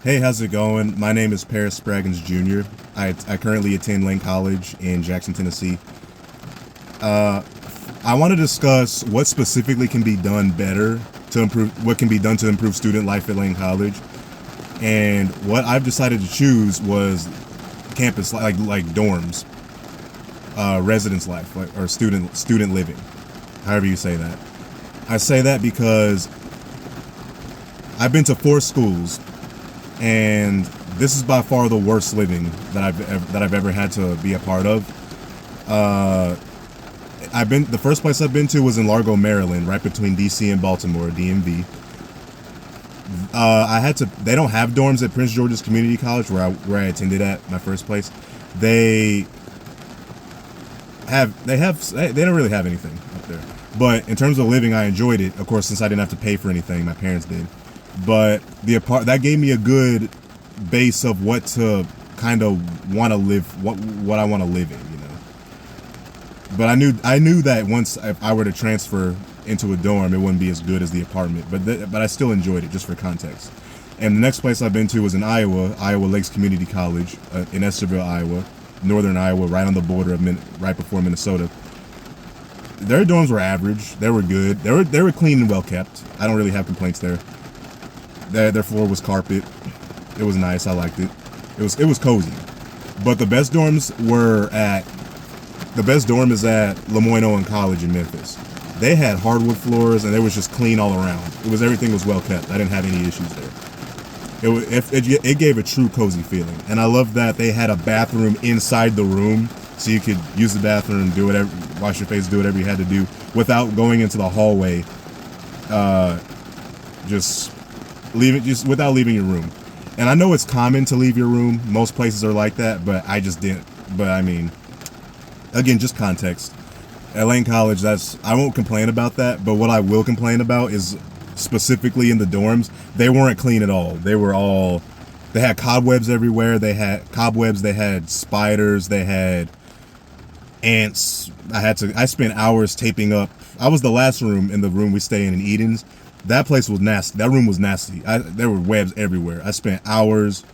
Hey, how's it going? My name is Paris Spraggins Jr. I currently attend Lane College in Jackson, Tennessee. I want to discuss what specifically can be done better to improve what can be done to improve student life at Lane College. And what I've decided to choose was campus like dorms, residence life, or student living, however you say that. I say that because I've been to 4 schools, and this is by far the worst living that I've ever had to be a part of. The first place I've been to was in Largo, Maryland, right between DC and Baltimore, DMV. They don't have dorms at Prince George's Community College where I attended at my first place. They don't really have anything up there. But in terms of living, I enjoyed it. Of course, since I didn't have to pay for anything, my parents did. But that gave me a good base of what to kind of want to live, what I want to live in, you know. But I knew that once if I were to transfer into a dorm, it wouldn't be as good as the apartment. But I still enjoyed it, just for context. And the next place I've been to was in Iowa Lakes Community College in Estherville, Iowa, northern Iowa, right on the border of right before Minnesota. Their dorms were average. They were good. They were clean and well kept. I don't really have complaints there. Their floor was carpet. It was nice. I liked it. It was cozy. But the best dorm is at Lemoyne Owen College in Memphis. They had hardwood floors, and it was just clean all around. Everything was well kept. I didn't have any issues there. It gave a true cozy feeling, and I love that they had a bathroom inside the room, so you could use the bathroom, do whatever, wash your face, do whatever you had to do without going into the hallway. Just without leaving your room. And I know it's common to leave your room. Most places are like that, but I just didn't. But I mean, again, just context. At Lane College, I won't complain about that, but what I will complain about is specifically in the dorms, they weren't clean at all. They had cobwebs everywhere. They had spiders, they had ants. I spent hours taping up. I was the last room in the room we stay in Edens. That place was nasty. That room was nasty. There were webs everywhere. I spent hours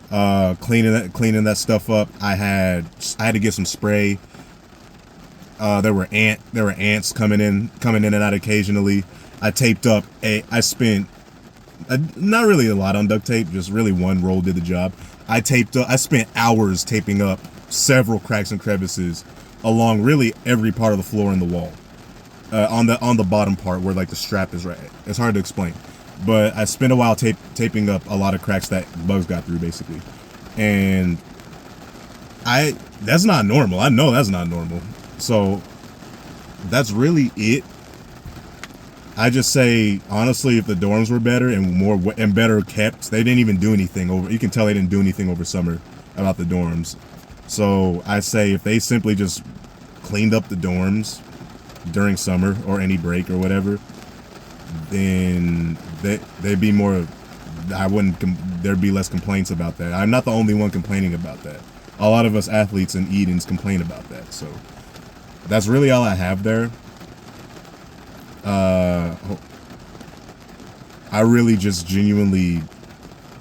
cleaning that stuff up. I had to get some spray. There were ants coming in and out occasionally. I spent not really a lot on duct tape, just really one roll did the job. I spent hours taping up several cracks and crevices along really every part of the floor and the wall. On the bottom part where like the strap is right. It's hard to explain, but I spent a while taping up a lot of cracks that bugs got through, basically. And that's not normal. I know that's not normal. So that's really it. I just say, honestly, if the dorms were better and better kept, they didn't even do anything you can tell they didn't do anything over summer about the dorms. So I say if they simply just cleaned up the dorms during summer or any break or whatever, then they'd be more. There'd be less complaints about that. I'm not the only one complaining about that. A lot of us athletes in Edens complain about that. So that's really all I have there. I really just genuinely,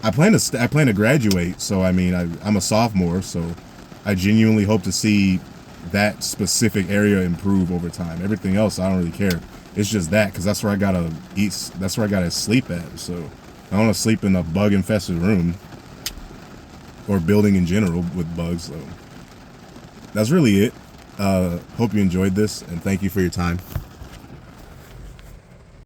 I plan to graduate. So I mean, I'm a sophomore, so I genuinely hope to see that specific area improve over time. Everything else, I don't really care. It's just that, because that's where I gotta eat. That's where I gotta sleep at. So I don't want to sleep in a bug-infested room or building in general with bugs. So that's really it. Hope you enjoyed this, and thank you for your time.